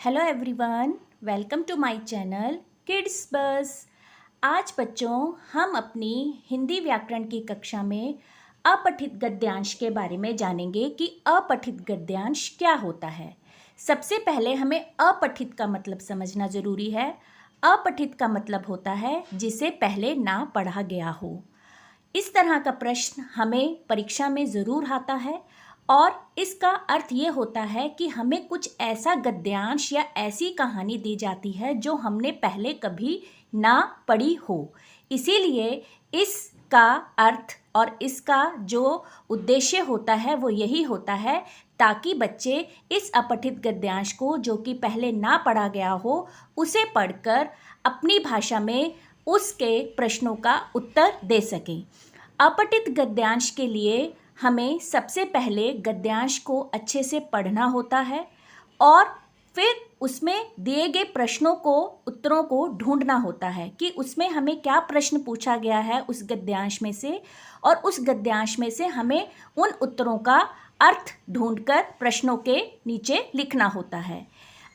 Hello everyone, welcome to my channel kids bus. आज बच्चों हम अपनी हिंदी व्याकरण की कक्षा में अपठित गद्यांश के बारे में जानेंगे कि अपठित गद्यांश क्या होता है। सबसे पहले हमें अपठित का मतलब समझना ज़रूरी है। अपठित का मतलब होता है जिसे पहले ना पढ़ा गया हो। इस तरह का प्रश्न हमें परीक्षा में ज़रूर आता है और इसका अर्थ ये होता है कि हमें कुछ ऐसा गद्यांश या ऐसी कहानी दी जाती है जो हमने पहले कभी ना पढ़ी हो। इसीलिए इसका अर्थ और इसका जो उद्देश्य होता है वो यही होता है ताकि बच्चे इस अपठित गद्यांश को जो कि पहले ना पढ़ा गया हो उसे पढ़कर अपनी भाषा में उसके प्रश्नों का उत्तर दे सकें। अपठित गद्यांश के लिए हमें सबसे पहले गद्यांश को अच्छे से पढ़ना होता है और फिर उसमें दिए गए प्रश्नों को उत्तरों को ढूंढना होता है कि उसमें हमें क्या प्रश्न पूछा गया है उस गद्यांश में से, और उस गद्यांश में से हमें उन उत्तरों का अर्थ ढूंढकर प्रश्नों के नीचे लिखना होता है।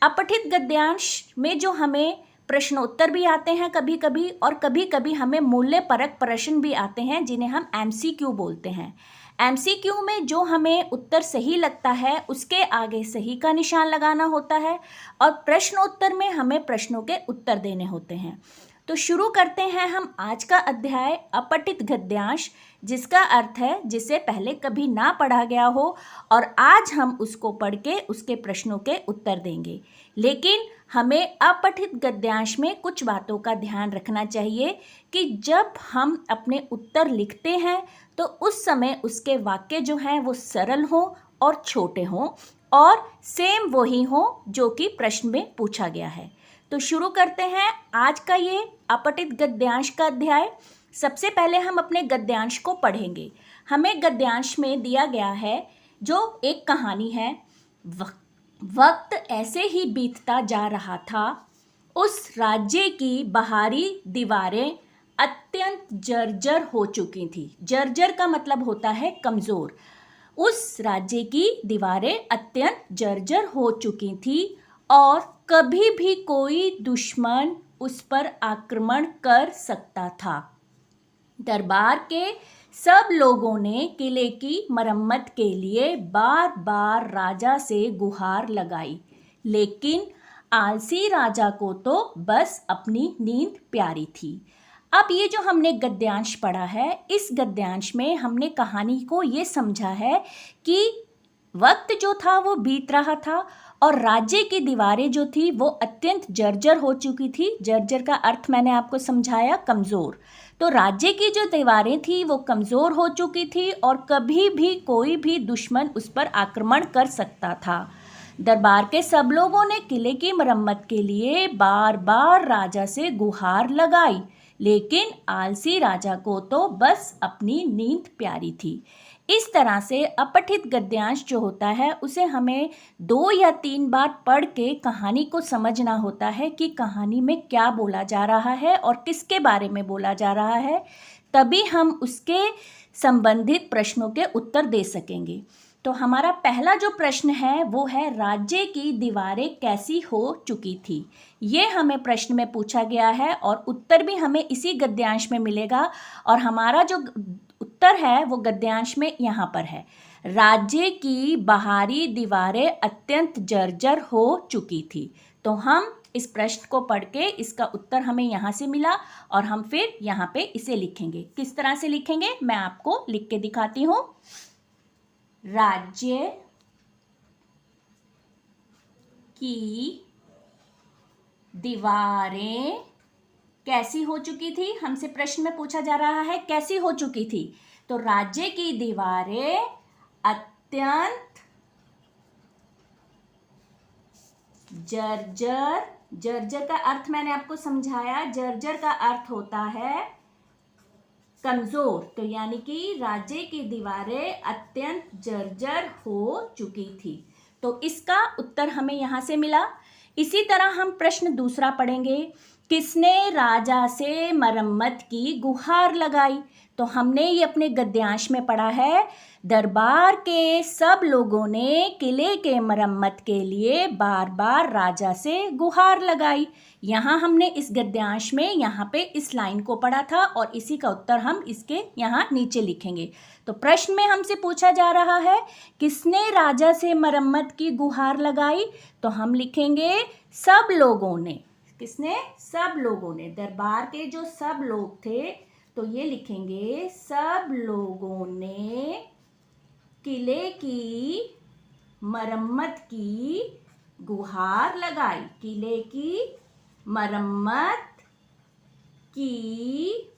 अपठित गद्यांश में जो हमें प्रश्नोत्तर भी आते हैं कभी कभी, और कभी कभी हमें मूल्यपरक प्रश्न भी आते हैं जिन्हें हम MCQ बोलते हैं। MCQ में जो हमें उत्तर सही लगता है उसके आगे सही का निशान लगाना होता है और प्रश्नोत्तर में हमें प्रश्नों के उत्तर देने होते हैं। तो शुरू करते हैं हम आज का अध्याय अपठित गद्यांश, जिसका अर्थ है जिसे पहले कभी ना पढ़ा गया हो, और आज हम उसको पढ़ के उसके प्रश्नों के उत्तर देंगे। लेकिन हमें अपठित गद्यांश में कुछ बातों का ध्यान रखना चाहिए कि जब हम अपने उत्तर लिखते हैं तो उस समय उसके वाक्य जो हैं वो सरल हों और छोटे हों और सेम वही हों जो कि प्रश्न में पूछा गया है। तो शुरू करते हैं आज का ये अपठित गद्यांश का अध्याय। सबसे पहले हम अपने गद्यांश को पढ़ेंगे। हमें गद्यांश में दिया गया है जो एक कहानी है। वक्त ऐसे ही बीतता जा रहा था, उस राज्य की बाहरी दीवारें अत्यंत जर्जर हो चुकी थी। जर्जर का मतलब होता है कमज़ोर। उस राज्य की दीवारें अत्यंत जर्जर हो चुकी थी और कभी भी कोई दुश्मन उस पर आक्रमण कर सकता था। दरबार के सब लोगों ने किले की मरम्मत के लिए बार बार राजा से गुहार लगाई, लेकिन आलसी राजा को तो बस अपनी नींद प्यारी थी। अब ये जो हमने गद्यांश पढ़ा है, इस गद्यांश में हमने कहानी को ये समझा है कि वक्त जो था वो बीत रहा था और राज्य की दीवारें जो थी वो अत्यंत जर्जर हो चुकी थी। जर्जर का अर्थ मैंने आपको समझाया, कमज़ोर। तो राज्य की जो दीवारें थी वो कमज़ोर हो चुकी थी और कभी भी कोई भी दुश्मन उस पर आक्रमण कर सकता था। दरबार के सब लोगों ने किले की मरम्मत के लिए बार बार राजा से गुहार लगाई, लेकिन आलसी राजा को तो बस अपनी नींद प्यारी थी। इस तरह से अपठित गद्यांश जो होता है उसे हमें 2 या 3 बार पढ़ के कहानी को समझना होता है कि कहानी में क्या बोला जा रहा है और किसके बारे में बोला जा रहा है, तभी हम उसके संबंधित प्रश्नों के उत्तर दे सकेंगे। तो हमारा पहला जो प्रश्न है वो है, राज्य की दीवारें कैसी हो चुकी थी। ये हमें प्रश्न में पूछा गया है और उत्तर भी हमें इसी गद्यांश में मिलेगा, और हमारा जो उत्तर है वो गद्यांश में यहाँ पर है। राज्य की बाहरी दीवारें अत्यंत जर्जर हो चुकी थी। तो हम इस प्रश्न को पढ़ के इसका उत्तर हमें यहाँ से मिला और हम फिर यहाँ पे इसे लिखेंगे। किस तरह से लिखेंगे मैं आपको लिख के दिखाती हूँ। राज्य की दीवारें कैसी हो चुकी थी, हमसे प्रश्न में पूछा जा रहा है कैसी हो चुकी थी। तो राज्य की दीवारें अत्यंत जर्जर, जर्जर का अर्थ मैंने आपको समझाया, जर्जर का अर्थ होता है कमजोर। तो यानी कि राज्य की दीवारें अत्यंत जर्जर हो चुकी थी। तो इसका उत्तर हमें यहाँ से मिला। इसी तरह हम प्रश्न दूसरा पढ़ेंगे। किसने राजा से मरम्मत की गुहार लगाई। तो हमने ये अपने गद्यांश में पढ़ा है, दरबार के सब लोगों ने किले के मरम्मत के लिए बार बार राजा से गुहार लगाई। यहाँ हमने इस गद्यांश में यहाँ पे इस लाइन को पढ़ा था और इसी का उत्तर हम इसके यहाँ नीचे लिखेंगे। तो प्रश्न में हमसे पूछा जा रहा है किसने राजा से मरम्मत की गुहार लगाई, तो हम लिखेंगे सब लोगों ने। किसने? सब लोगों ने। दरबार के जो सब लोग थे, तो ये लिखेंगे सब लोगों ने किले की मरम्मत की गुहार लगाई। किले की मरम्मत की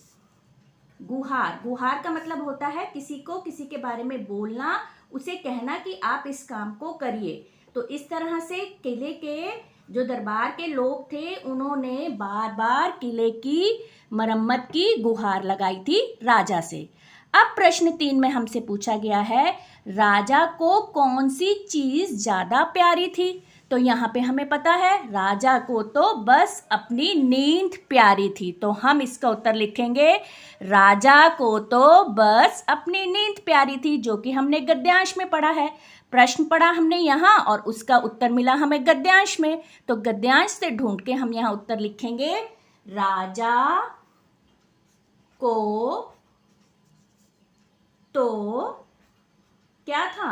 गुहार। गुहार का मतलब होता है किसी को किसी के बारे में बोलना, उसे कहना कि आप इस काम को करिए। तो इस तरह से किले के जो दरबार के लोग थे उन्होंने बार बार किले की मरम्मत की गुहार लगाई थी राजा से। अब प्रश्न 3 में हमसे पूछा गया है राजा को कौन सी चीज ज्यादा प्यारी थी, तो यहाँ पे हमें पता है राजा को तो बस अपनी नींद प्यारी थी। तो हम इसका उत्तर लिखेंगे राजा को तो बस अपनी नींद प्यारी थी, जो कि हमने गद्यांश में पढ़ा है। प्रश्न पढ़ा हमने यहाँ और उसका उत्तर मिला हमें गद्यांश में, तो गद्यांश से ढूंढ के हम यहाँ उत्तर लिखेंगे राजा को तो क्या था?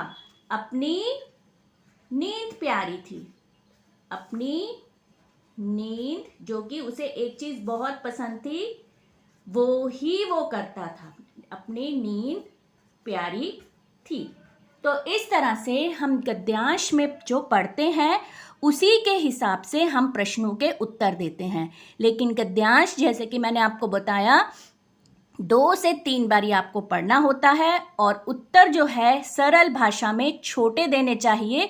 अपनी नींद प्यारी थी। अपनी नींद, जो कि उसे एक चीज बहुत पसंद थी वो ही वो करता था। अपनी नींद प्यारी थी। तो इस तरह से हम गद्यांश में जो पढ़ते हैं उसी के हिसाब से हम प्रश्नों के उत्तर देते हैं। लेकिन गद्यांश जैसे कि मैंने आपको बताया 2 से 3 बार आपको पढ़ना होता है और उत्तर जो है सरल भाषा में छोटे देने चाहिए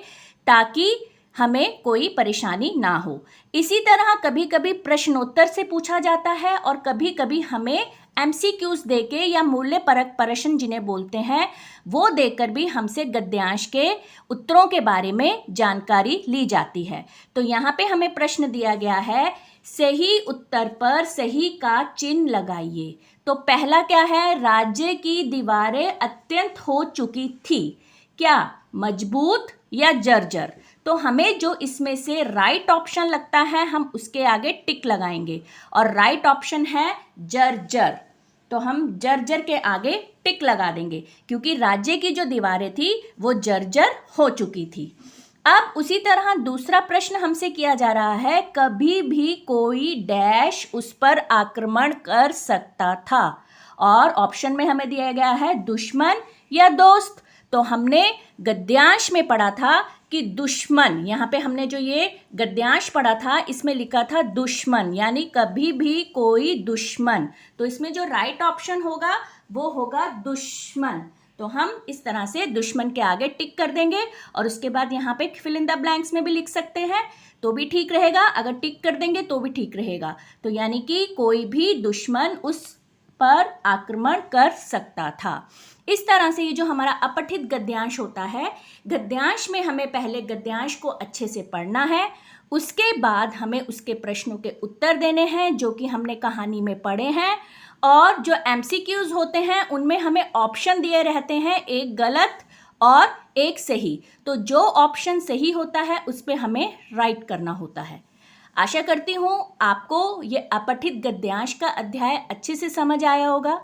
ताकि हमें कोई परेशानी ना हो। इसी तरह कभी कभी प्रश्नोत्तर से पूछा जाता है और कभी कभी हमें MCQs देके या मूल्य परक प्रश्न जिन्हें बोलते हैं वो देकर भी हमसे गद्यांश के उत्तरों के बारे में जानकारी ली जाती है। तो यहाँ पे हमें प्रश्न दिया गया है सही उत्तर पर सही का चिन्ह लगाइए। तो पहला क्या है? राज्य की दीवारें अत्यंत हो चुकी थी। क्या? मजबूत या जर्जर? तो हमें जो इसमें से राइट ऑप्शन लगता है हम उसके आगे टिक लगाएंगे और राइट ऑप्शन है जर्जर। तो हम जर्जर के आगे टिक लगा देंगे क्योंकि राज्य की जो दीवारें थी वो जर्जर हो चुकी थी। अब उसी तरह दूसरा प्रश्न हमसे किया जा रहा है कभी भी कोई डैश उस पर आक्रमण कर सकता था और ऑप्शन में हमें दिया गया है दुश्मन या दोस्त। तो हमने गद्यांश में पढ़ा था कि दुश्मन, यहाँ पे हमने जो ये गद्यांश पढ़ा था इसमें लिखा था दुश्मन, यानी कभी भी कोई दुश्मन। तो इसमें जो राइट ऑप्शन होगा वो होगा दुश्मन। तो हम इस तरह से दुश्मन के आगे टिक कर देंगे और उसके बाद यहाँ पे फिल इन द ब्लैंक्स में भी लिख सकते हैं तो भी ठीक रहेगा, अगर टिक कर देंगे तो भी ठीक रहेगा। तो यानी कि कोई भी दुश्मन उस पर आक्रमण कर सकता था। इस तरह से ये जो हमारा अपठित गद्यांश होता है, गद्यांश में हमें पहले गद्यांश को अच्छे से पढ़ना है, उसके बाद हमें उसके प्रश्नों के उत्तर देने हैं जो कि हमने कहानी में पढ़े हैं। और जो MCQs होते हैं उनमें हमें ऑप्शन दिए रहते हैं, एक गलत और एक सही। तो जो ऑप्शन सही होता है उस पर हमें राइट करना होता है। आशा करती हूँ आपको ये अपठित गद्यांश का अध्याय अच्छे से समझ आया होगा।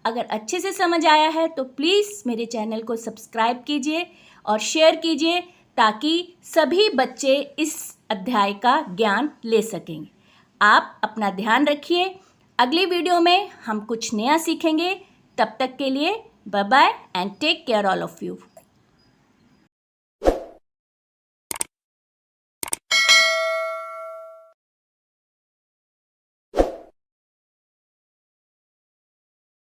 अगर अच्छे से समझ आया है तो प्लीज़ मेरे चैनल को सब्सक्राइब कीजिए और शेयर कीजिए ताकि सभी बच्चे इस अध्याय का ज्ञान ले सकें। आप अपना ध्यान रखिए। अगली वीडियो में हम कुछ नया सीखेंगे। तब तक के लिए bye bye and take care all of you.